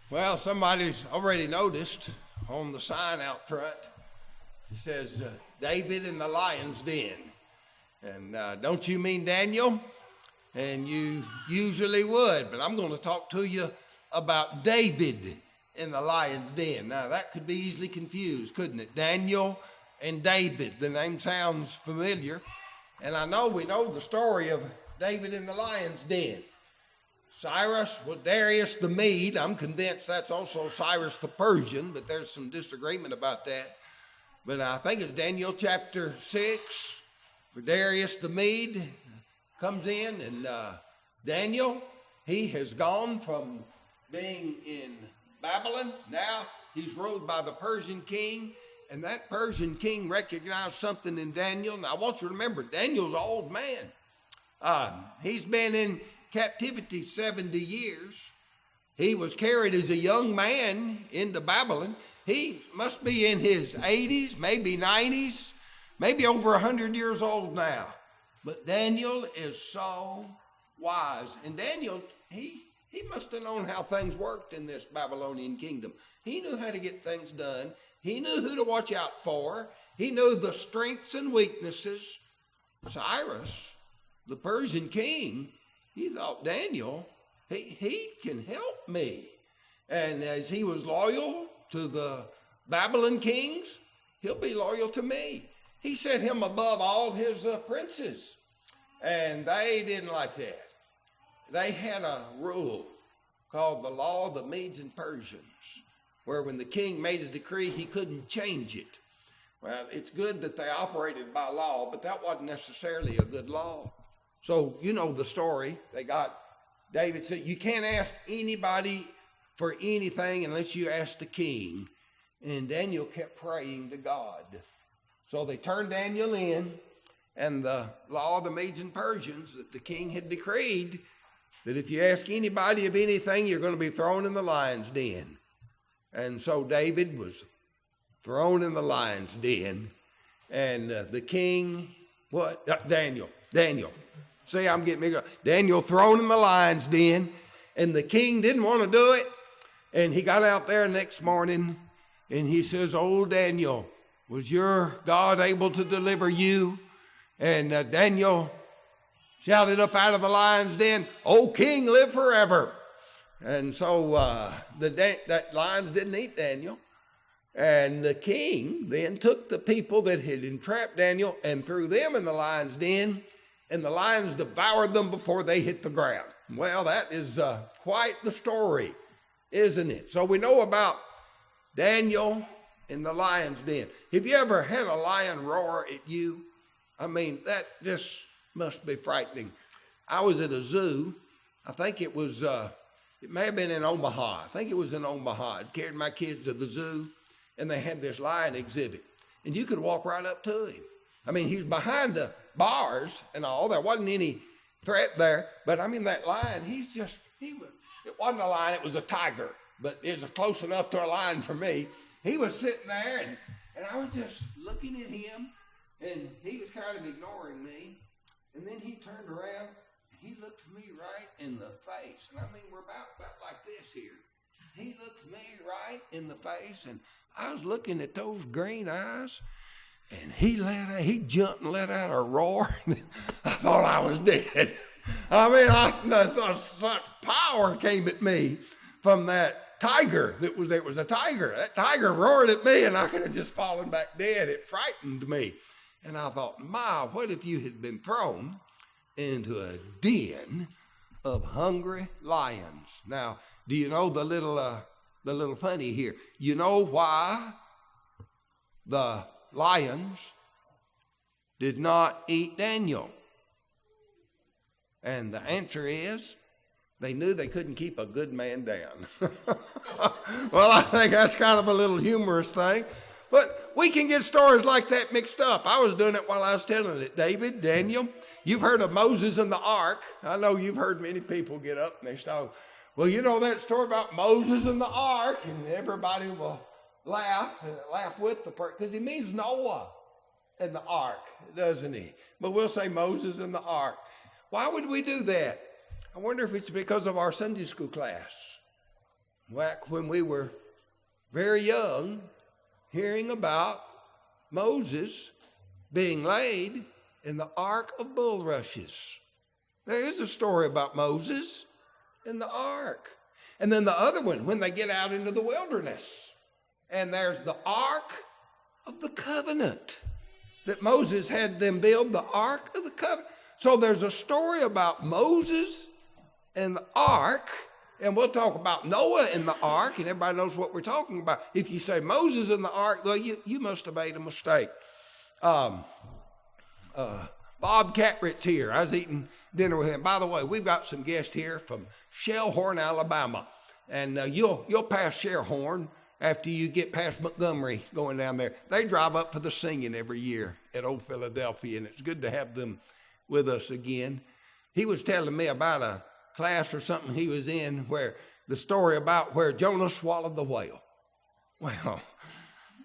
Well, somebody's already noticed on the sign out front, it says, David in the lion's den. And don't you mean Daniel? And you usually would, but I'm going to talk to you about David in the lion's den. Now, that could be easily confused, couldn't it? Daniel and David, the name sounds familiar. And I know we know the story of David in the lion's den. Cyrus was Darius the Mede. I'm convinced that's also Cyrus the Persian, but there's some disagreement about that. But I think it's Daniel chapter 6, where Darius the Mede comes in, and Daniel, he has gone from being in Babylon. Now he's ruled by the Persian king, and that Persian king recognized something in Daniel. Now I want you to remember, Daniel's an old man. He's been in captivity 70 years. He was carried as a young man into Babylon. He must be in his 80s, maybe 90s, maybe over 100 years old now. But Daniel is so wise. And Daniel, he must have known how things worked in this Babylonian kingdom. He knew how to get things done. He knew who to watch out for. He knew the strengths and weaknesses. Cyrus, the Persian king, he thought, Daniel, he can help me. And as he was loyal to the Babylon kings, he'll be loyal to me. He set him above all his princes. And they didn't like that. They had a rule called the law of the Medes and Persians, where when the king made a decree, he couldn't change it. Well, it's good that they operated by law, but that wasn't necessarily a good law. So you know the story. David said, you can't ask anybody for anything unless you ask the king. And Daniel kept praying to God. So they turned Daniel in, and the law of the Medes and Persians that the king had decreed that if you ask anybody of anything, you're going to be thrown in the lion's den. And so David was thrown in the lion's den, and the king, Daniel. See, I'm getting me. Daniel thrown in the lion's den, and the king didn't want to do it. And he got out there next morning, and he says, "Oh, Daniel, was your God able to deliver you?" And Daniel shouted up out of the lion's den, "Oh, king, live forever." And so that lions didn't eat Daniel. And the king then took the people that had entrapped Daniel and threw them in the lion's den, and the lions devoured them before they hit the ground. Well, that is quite the story, isn't it? So we know about Daniel in the lion's den. Have you ever had a lion roar at you? I mean, that just must be frightening. I was at a zoo. I think it was, it may have been in Omaha. I think it was in Omaha. I carried my kids to the zoo, and they had this lion exhibit. And you could walk right up to him. I mean, he was behind the bars and all. There wasn't any threat there. But I mean, that lion, it wasn't a lion, it was a tiger. But it was close enough to a lion for me. He was sitting there, and I was just looking at him, and he was kind of ignoring me. And then he turned around, and he looked me right in the face. And I mean, we're about like this here. He looked me right in the face, and I was looking at those green eyes, and he jumped and let out a roar. I thought I was dead. I mean, I thought such power came at me from that tiger. It was a tiger. That tiger roared at me, and I could have just fallen back dead. It frightened me. And I thought, my, what if you had been thrown into a den of hungry lions? Now, do you know the little funny here? You know why the lions did not eat Daniel? And the answer is, they knew they couldn't keep a good man down. Well, I think that's kind of a little humorous thing. But we can get stories like that mixed up. I was doing it while I was telling it. David, Daniel, you've heard of Moses and the ark. I know you've heard many people get up and they start, well, you know that story about Moses and the ark, and everybody will laugh with the person, because he means Noah and the ark, doesn't he? But we'll say Moses and the ark. Why would we do that? I wonder if it's because of our Sunday school class. back when we were very young, hearing about Moses being laid in the ark of bulrushes. There is a story about Moses in the ark. And then the other one, when they get out into the wilderness, and there's the ark of the covenant, that Moses had them build the ark of the covenant. So there's a story about Moses and the ark, and we'll talk about Noah in the ark, and everybody knows what we're talking about. If you say Moses in the ark, well, you must have made a mistake. Bob Catrett's here. I was eating dinner with him. By the way, we've got some guests here from Shellhorn, Alabama, and you'll pass Shellhorn after you get past Montgomery going down there. They drive up for the singing every year at Old Philadelphia, and it's good to have them with us again. He was telling me about a class or something he was in where the story about where Jonah swallowed the whale. Well,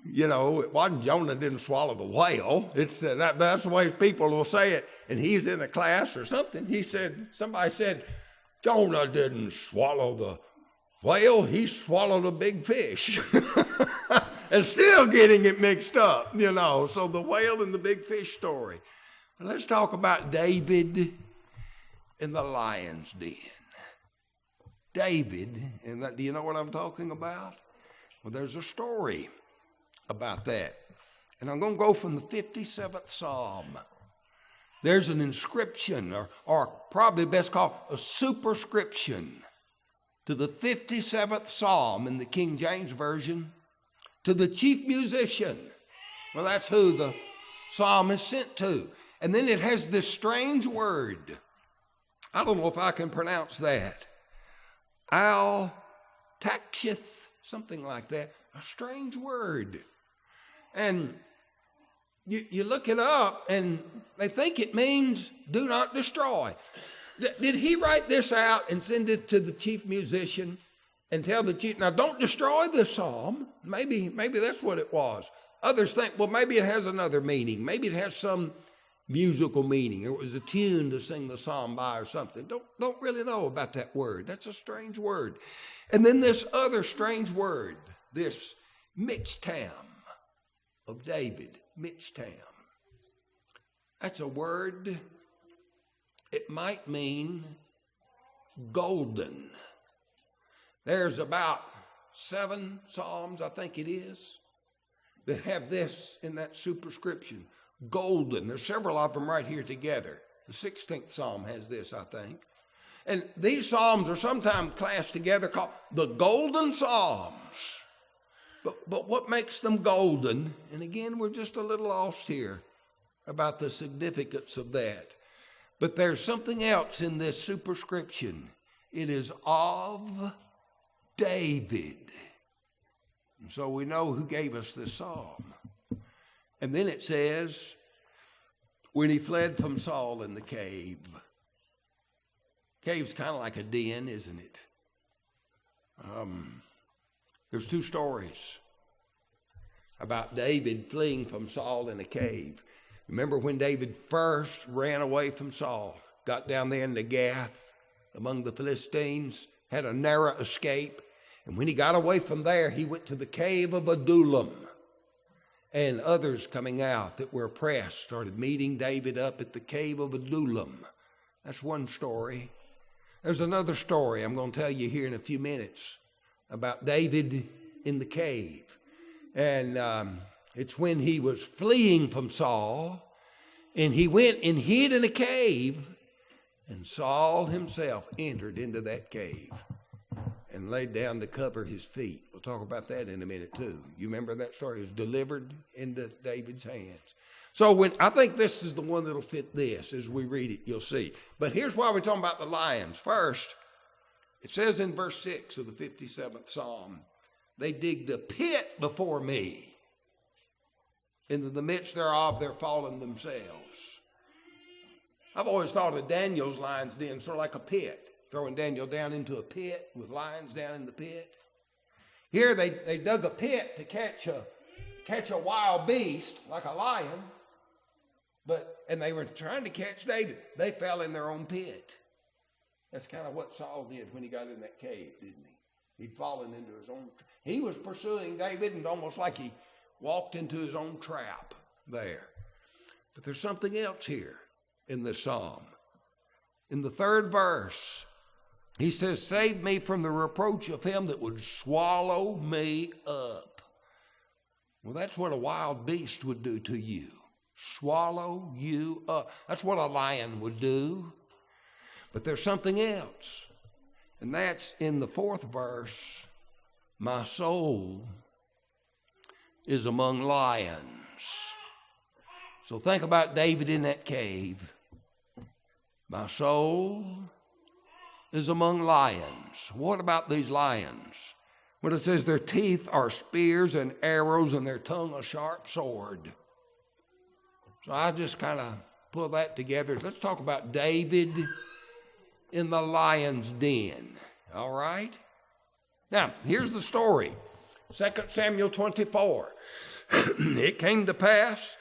you know, it wasn't Jonah didn't swallow the whale. It's that's the way people will say it. And he's in a class or something. Somebody said, Jonah didn't swallow the whale, he swallowed a big fish. And still getting it mixed up, you know. So the whale and the big fish story. But let's talk about David in the lion's den. David, and do you know what I'm talking about? Well, there's a story about that. And I'm going to go from the 57th Psalm. There's an inscription, or probably best called a superscription, to the 57th Psalm in the King James Version, to the chief musician. Well, that's who the psalm is sent to. And then it has this strange word. I don't know if I can pronounce that. Al-Takshith, something like that. A strange word. And you look it up, and they think it means do not destroy. Did he write this out and send it to the chief musician and tell the chief, now don't destroy this psalm? Maybe that's what it was. Others think, well, maybe it has another meaning. Maybe it has some musical meaning. It was a tune to sing the psalm by or something. Don't really know about that word. That's a strange word. And then this other strange word, this Michtam of David, Michtam. That's a word, it might mean golden. There's about 7 psalms, I think it is, that have this in that superscription, golden. There's several of them right here together. The 16th Psalm has this, I think. And these psalms are sometimes classed together called the golden psalms. But what makes them golden? And again, we're just a little lost here about the significance of that. But there's something else in this superscription. It is of David. And so we know who gave us this psalm. And then it says, when he fled from Saul in the cave. Cave's kind of like a den, isn't it? There's 2 stories about David fleeing from Saul in a cave. Remember when David first ran away from Saul, got down there into Gath among the Philistines, had a narrow escape. And when he got away from there, he went to the cave of Adullam. And others coming out that were oppressed started meeting David up at the cave of Adullam. That's one story. There's another story I'm going to tell you here in a few minutes about David in the cave. And it's when he was fleeing from Saul, and he went and hid in a cave, and Saul himself entered into that cave and laid down to cover his feet. We'll talk about that in a minute too. You remember that story? It was delivered into David's hands. So I think this is the one that'll fit this. As we read it, you'll see. But here's why we're talking about the lions. First, it says in verse 6 of the 57th Psalm, they digged a pit before me. Into the midst thereof they're fallen themselves. I've always thought of Daniel's lion's den sort of like a pit. Throwing Daniel down into a pit with lions down in the pit. Here they dug a pit to catch a wild beast like a lion, and they were trying to catch David. They fell in their own pit. That's kind of what Saul did when he got in that cave, didn't he? He'd fallen into his own. He was pursuing David, and almost like he walked into his own trap there. But there's something else here in this psalm. In the 3rd verse, he says, "Save me from the reproach of him that would swallow me up." Well, that's what a wild beast would do to you. Swallow you up. That's what a lion would do. But there's something else. And that's in the 4th verse. "My soul is among lions." So think about David in that cave. My soul is among lions. What about these lions? Well, it says their teeth are spears and arrows, and their tongue a sharp sword. So I just kind of pull that together. Let's talk about David in the lion's den. All right? Now, here's the story. 2 Samuel 24. It came to pass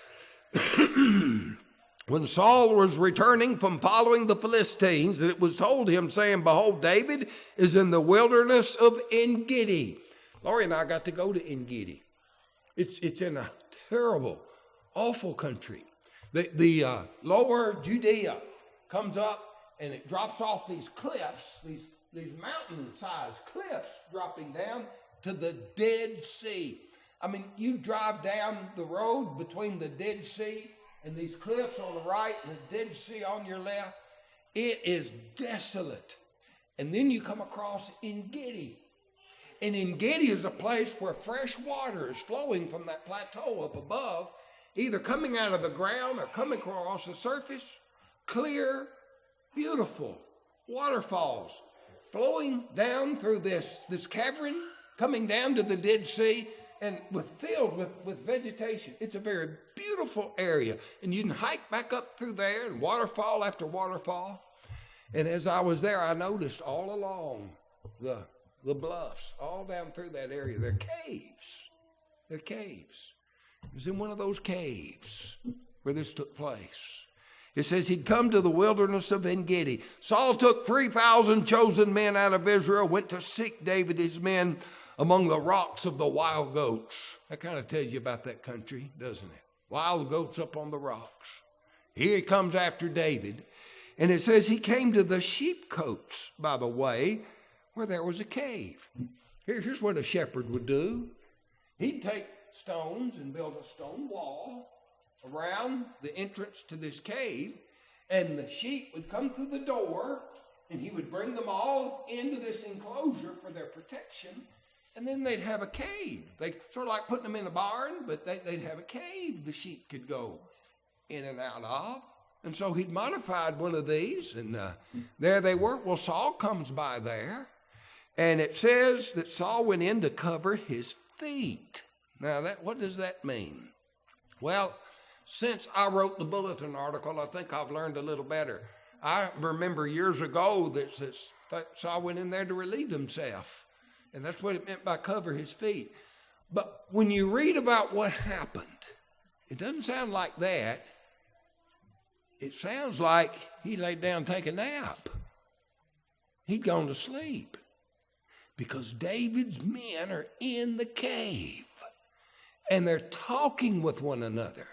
when Saul was returning from following the Philistines, that it was told him, saying, "Behold, David is in the wilderness of En-Gedi." Laurie and I got to go to En-Gedi. It's in a terrible, awful country. The lower Judea comes up and it drops off these cliffs, these mountain-sized cliffs dropping down to the Dead Sea. I mean, you drive down the road between the Dead Sea and these cliffs on the right and the Dead Sea on your left. It is desolate. And then you come across En-Gedi. And En-Gedi is a place where fresh water is flowing from that plateau up above, either coming out of the ground or coming across the surface. Clear, beautiful waterfalls flowing down through this cavern, coming down to the Dead Sea, and filled with vegetation. It's a very beautiful area. And you can hike back up through there, and waterfall after waterfall. And as I was there, I noticed all along the bluffs, all down through that area, they're caves. They're caves. It was in one of those caves where this took place. It says he'd come to the wilderness of En-Gedi. Saul took 3,000 chosen men out of Israel, went to seek David, his men, among the rocks of the wild goats. That kind of tells you about that country, doesn't it? Wild goats up on the rocks. Here he comes after David. And it says he came to the sheepcotes, by the way, where there was a cave. Here's what a shepherd would do. He'd take stones and build a stone wall around the entrance to this cave, and the sheep would come through the door, and he would bring them all into this enclosure for their protection, and then they'd have a cave. They sort of like putting them in a barn, but they'd have a cave the sheep could go in and out of. And so he'd modified one of these, and there they were. Well, Saul comes by there, and it says that Saul went in to cover his feet. Now, what does that mean? Well, since I wrote the bulletin article, I think I've learned a little better. I remember years ago that Saul went in there to relieve himself, and that's what it meant by cover his feet. But when you read about what happened, it doesn't sound like that. It sounds like he laid down and took a nap. He'd gone to sleep because David's men are in the cave and they're talking with one another.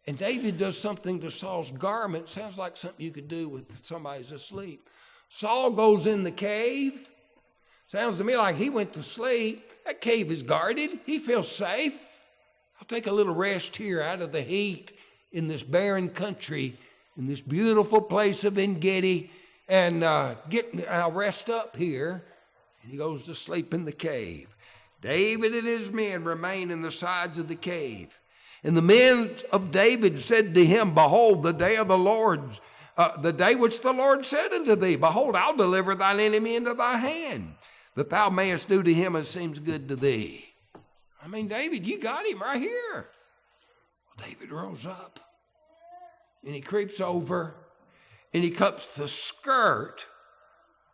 And David does something to Saul's garment. Sounds like something you could do with somebody's asleep. Saul goes in the cave. Sounds to me like he went to sleep. That cave is guarded. He feels safe. I'll take a little rest here out of the heat in this barren country, in this beautiful place of En-Gedi, and I'll rest up here. And he goes to sleep in the cave. David and his men remain in the sides of the cave. And the men of David said to him, "Behold, the day of the Lord, the day which the Lord said unto thee, Behold, I'll deliver thine enemy into thy hand, that thou mayest do to him as seems good to thee." I mean, David, you got him right here. Well, David rose up, and he creeps over, and he cuts the skirt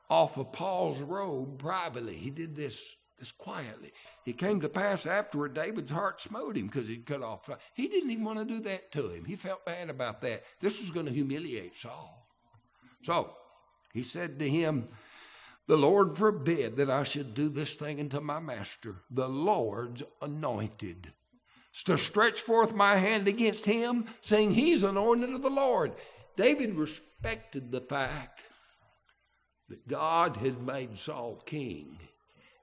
off of Paul's robe privately. He did this quietly. It came to pass afterward, David's heart smote him because he'd cut off. He didn't even want to do that to him. He felt bad about that. This was going to humiliate Saul. So he said to him, The Lord forbid that I should do this thing unto my master, the Lord's anointed. To stretch forth my hand against him, saying he's anointed of the Lord. David respected the fact that God had made Saul king.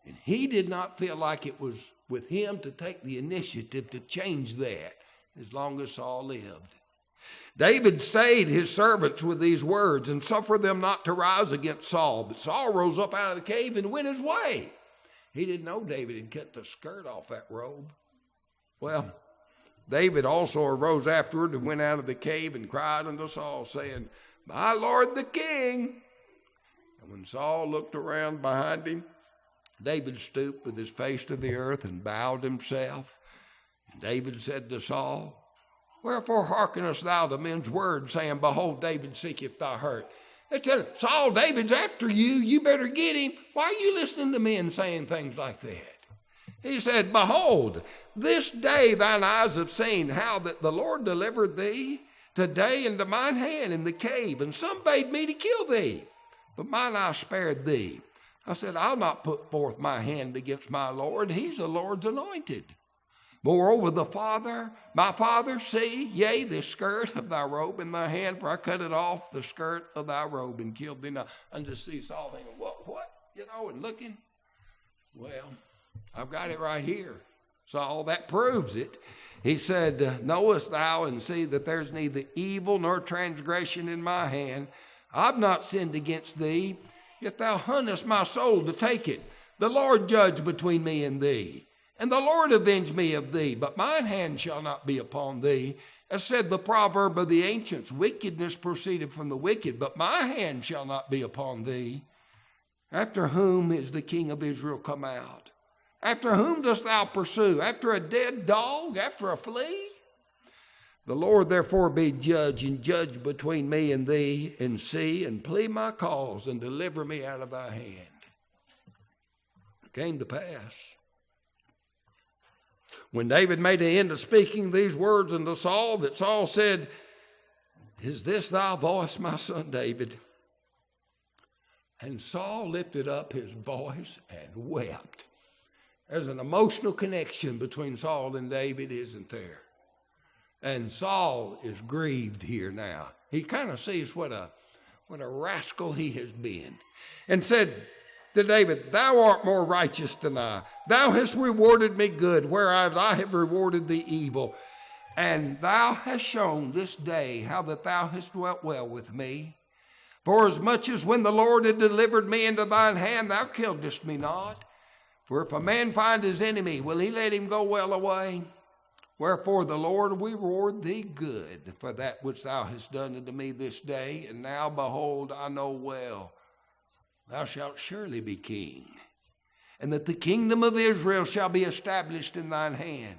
And he did not feel like it was with him to take the initiative to change that as long as Saul lived. David stayed his servants with these words and suffered them not to rise against Saul. But Saul rose up out of the cave and went his way. He didn't know David had cut the skirt off that robe. Well, David also arose afterward and went out of the cave and cried unto Saul, saying, My Lord the king. And when Saul looked around behind him, David stooped with his face to the earth and bowed himself. And David said to Saul, Wherefore hearkenest thou to men's words, saying, Behold, David seeketh thy hurt? They tell Saul, David's after you. You better get him. Why are you listening to men saying things like that? He said, Behold, this day thine eyes have seen how that the Lord delivered thee today into mine hand in the cave, and some bade me to kill thee, but mine eye spared thee. I said, I'll not put forth my hand against my Lord. He's the Lord's anointed. Moreover, my father, see, yea, the skirt of thy robe in thy hand, for I cut it off, the skirt of thy robe, and killed thee not. And just see Saul thinking, what? And looking. Well, I've got it right here. Saul, that proves it. He said, Knowest thou and see that there's neither evil nor transgression in my hand? I've not sinned against thee, yet thou huntest my soul to take it. The Lord judge between me and thee. And the Lord avenge me of thee, but mine hand shall not be upon thee. As said the proverb of the ancients, wickedness proceeded from the wicked, but my hand shall not be upon thee. After whom is the king of Israel come out? After whom dost thou pursue? After a dead dog? After a flea? The Lord therefore be judge, and judge between me and thee, and see, and plead my cause, and deliver me out of thy hand. It came to pass, when David made an end of speaking these words unto Saul, that Saul said, Is this thy voice, my son David? And Saul lifted up his voice and wept. There's an emotional connection between Saul and David, isn't there? And Saul is grieved here now. He kind of sees what a rascal he has been. And said to David, Thou art more righteous than I. Thou hast rewarded me good, whereas I have rewarded thee evil. And thou hast shown this day how that thou hast dwelt well with me. For as much as when the Lord had delivered me into thine hand, thou killedst me not. For if a man find his enemy, will he let him go well away? Wherefore the Lord will reward thee good for that which thou hast done unto me this day. And now, behold, I know well, thou shalt surely be king, and that the kingdom of Israel shall be established in thine hand.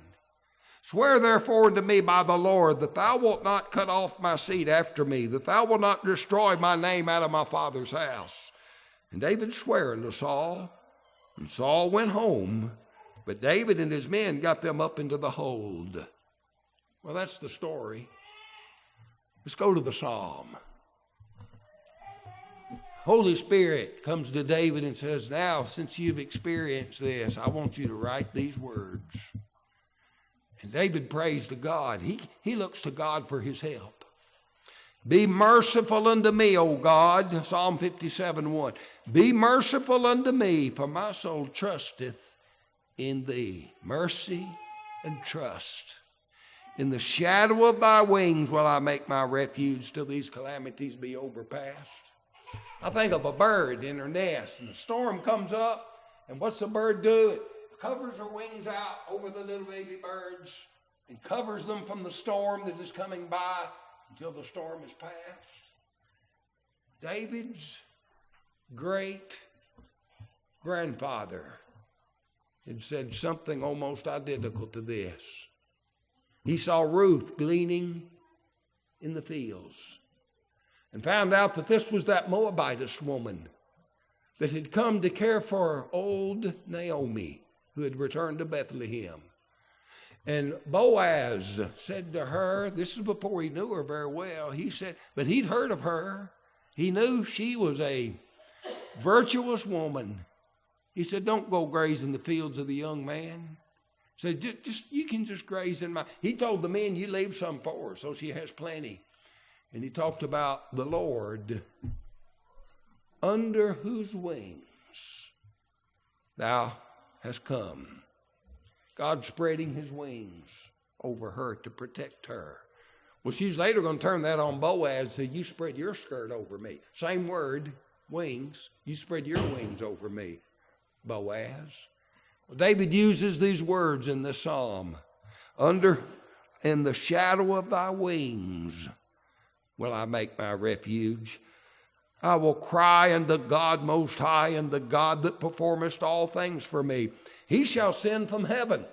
Swear therefore unto me by the Lord that thou wilt not cut off my seed after me, that thou wilt not destroy my name out of my father's house. And David sware unto Saul, and Saul went home, but David and his men got them up into the hold. Well, that's the story. Let's go to the psalm. Holy Spirit comes to David and says, Now, since you've experienced this, I want you to write these words. And David prays to God. He looks to God for his help. Be merciful unto me, O God. Psalm 57:1. Be merciful unto me, for my soul trusteth in thee. Mercy and trust. In the shadow of thy wings will I make my refuge till these calamities be overpast. I think of a bird in her nest, and the storm comes up, and what's the bird do? It covers her wings out over the little baby birds and covers them from the storm that is coming by until the storm is past. David's great grandfather had said something almost identical to this. He saw Ruth gleaning in the fields and found out that this was that Moabitess woman that had come to care for old Naomi, who had returned to Bethlehem. And Boaz said to her, this is before he knew her very well, he said, but he'd heard of her. He knew she was a virtuous woman. He said, don't go graze in the fields of the young man. He said, you can just graze in my. He told the men, you leave some for her, so she has plenty. And he talked about the Lord, under whose wings thou hast come. God spreading his wings over her to protect her. Well, she's later going to turn that on Boaz, say, you spread your skirt over me. Same word, wings. You spread your wings over me, Boaz. Well, David uses these words in this psalm. In the shadow of thy wings will I make my refuge. I will cry unto God Most High, and the God that performeth all things for me. He shall send from heaven.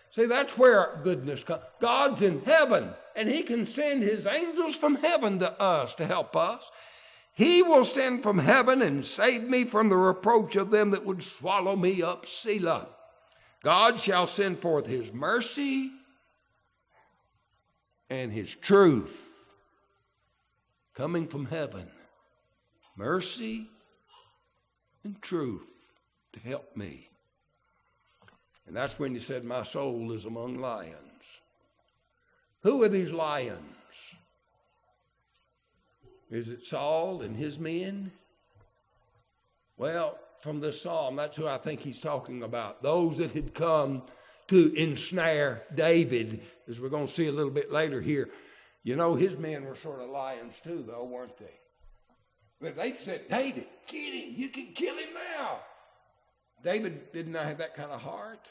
See, that's where goodness comes. God's in heaven, and he can send his angels from heaven to us to help us. He will send from heaven and save me from the reproach of them that would swallow me up. Selah. God shall send forth his mercy and his truth coming from heaven. Mercy and truth to help me. And that's when you said, my soul is among lions. Who are these lions? Is it Saul and his men? Well, from this psalm, that's who I think he's talking about. Those that had come to ensnare David, as we're going to see a little bit later here. You know, his men were sort of lions too, though, weren't they? But they said, David, get him. You can kill him now. David did not have that kind of heart.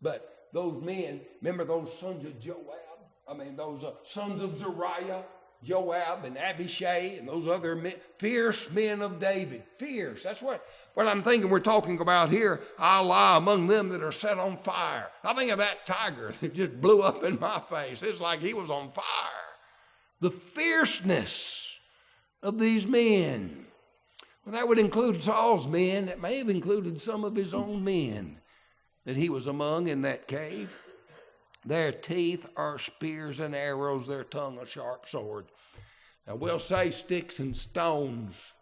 But those men, remember those sons of Joab? Those sons of Zeruiah, Joab and Abishai and those other men, fierce men of David. Fierce. That's what I'm thinking we're talking about here. I'll lie among them that are set on fire. I think of that tiger that just blew up in my face. It's like he was on fire. The fierceness of these men. Well, that would include Saul's men. That may have included some of his own men that he was among in that cave. Their teeth are spears and arrows, their tongue a sharp sword. Now we'll say sticks and stones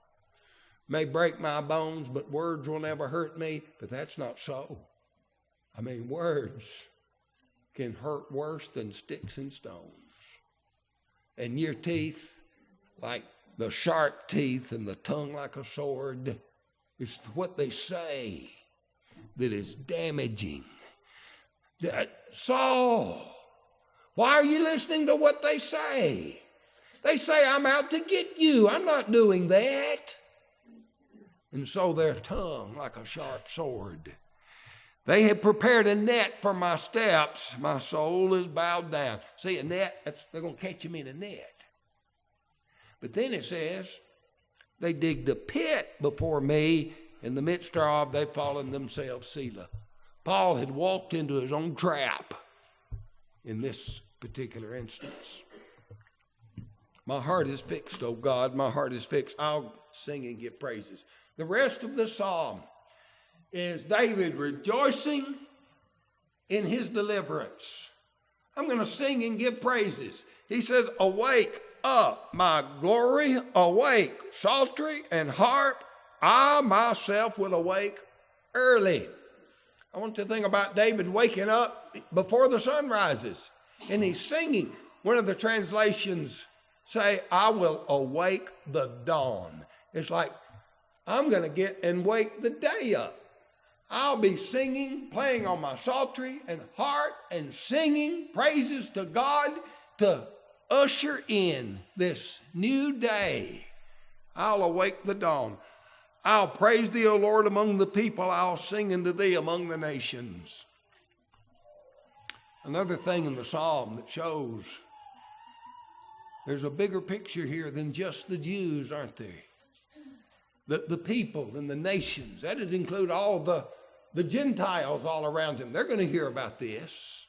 may break my bones, but words will never hurt me. But that's not so. Words can hurt worse than sticks and stones. And your teeth, like the sharp teeth and the tongue like a sword, is what they say that is damaging. Saul, why are you listening to what they say? They say, I'm out to get you. I'm not doing that. And so their tongue like a sharp sword. They have prepared a net for my steps. My soul is bowed down. See, a net, they're going to catch him in a net. But then it says, they digged a pit before me. In the midst thereof, they've fallen themselves. Selah. Paul had walked into his own trap in this particular instance. My heart is fixed, O God. My heart is fixed. I'll sing and give praises. The rest of the psalm is David rejoicing in his deliverance. I'm going to sing and give praises. He says, awake up, my glory, awake, psaltery and harp. I myself will awake early. I want you to think about David waking up before the sun rises. And he's singing. One of the translations say, I will awake the dawn. It's like, I'm going to get and wake the day up. I'll be singing, playing on my psaltery and harp and singing praises to God to usher in this new day. I'll awake the dawn. I'll praise thee, O Lord, among the people. I'll sing unto thee among the nations. Another thing in the psalm that shows there's a bigger picture here than just the Jews, aren't there? The people and the nations. That would include all the Gentiles all around him. They're going to hear about this.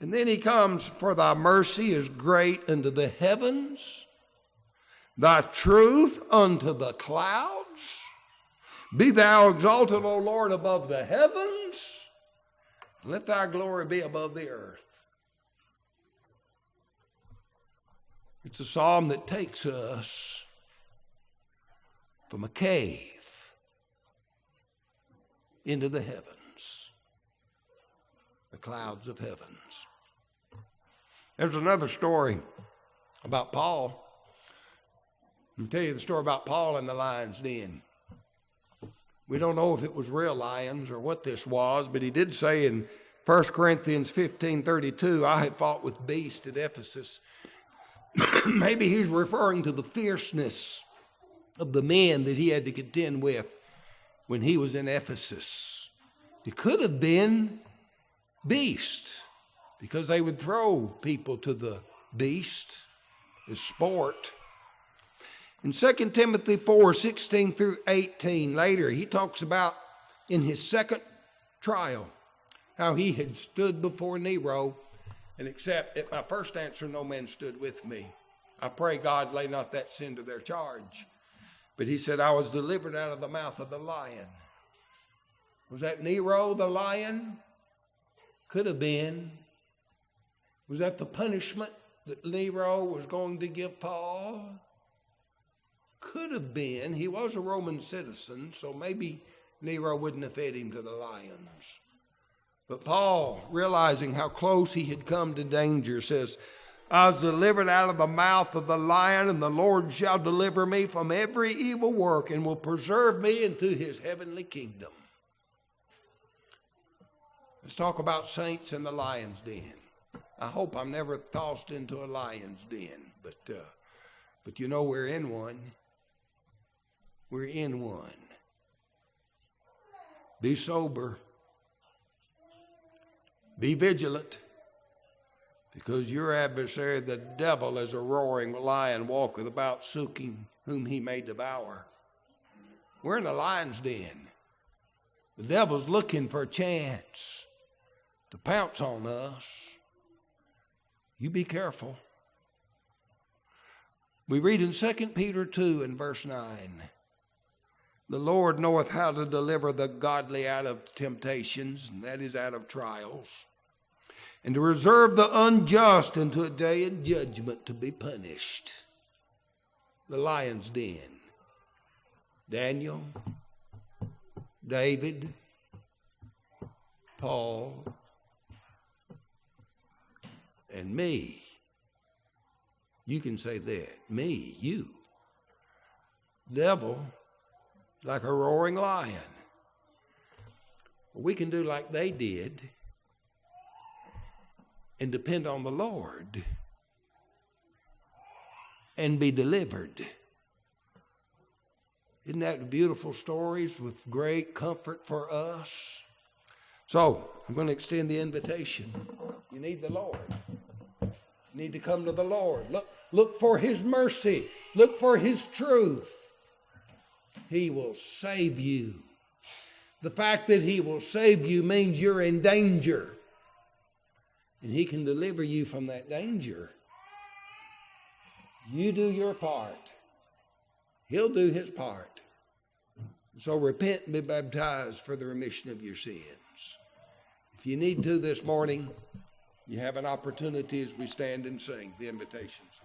And then he comes, for thy mercy is great unto the heavens, thy truth unto the clouds. Be thou exalted, O Lord, above the heavens. Let thy glory be above the earth. It's a psalm that takes us from a cave into the heavens, the clouds of heavens. There's another story about Paul. I'll tell you the story about Paul in the lion's den. We don't know if it was real lions or what this was, but he did say in 1 Corinthians 15:32, I had fought with beasts at Ephesus. Maybe he's referring to the fierceness of the men that he had to contend with when he was in Ephesus. It could have been beasts, because they would throw people to the beast as sport. In 2 Timothy 4:16 through 18, later, he talks about in his second trial, how he had stood before Nero, and except at my first answer, no man stood with me. I pray God lay not that sin to their charge. But he said, I was delivered out of the mouth of the lion. Was that Nero the lion? Could have been. Was that the punishment that Nero was going to give Paul? Could have been. He was a Roman citizen, so maybe Nero wouldn't have fed him to the lions. But Paul, realizing how close he had come to danger, says, I was delivered out of the mouth of the lion, and the Lord shall deliver me from every evil work and will preserve me into his heavenly kingdom. Let's talk about saints in the lion's den. I hope I'm never tossed into a lion's den, but you know we're in one. We're in one. Be sober. Be vigilant, because your adversary, the devil, as a roaring lion, walketh about seeking whom he may devour. We're in a lion's den. The devil's looking for a chance to pounce on us. You be careful. We read in 2 Peter 2 and verse 9, the Lord knoweth how to deliver the godly out of temptations, and that is out of trials, and to reserve the unjust unto a day of judgment to be punished. The lion's den. Daniel, David, Paul, and me. You can say that. Me, you. Devil, like a roaring lion. We can do like they did and depend on the Lord and be delivered. Isn't that beautiful stories with great comfort for us? So, I'm going to extend the invitation. You need the Lord. You need to come to the Lord. Look for his mercy. Look for his truth. He will save you. The fact that he will save you means you're in danger. And he can deliver you from that danger. You do your part. He'll do his part. So repent and be baptized for the remission of your sins. If you need to this morning, you have an opportunity as we stand and sing the invitations.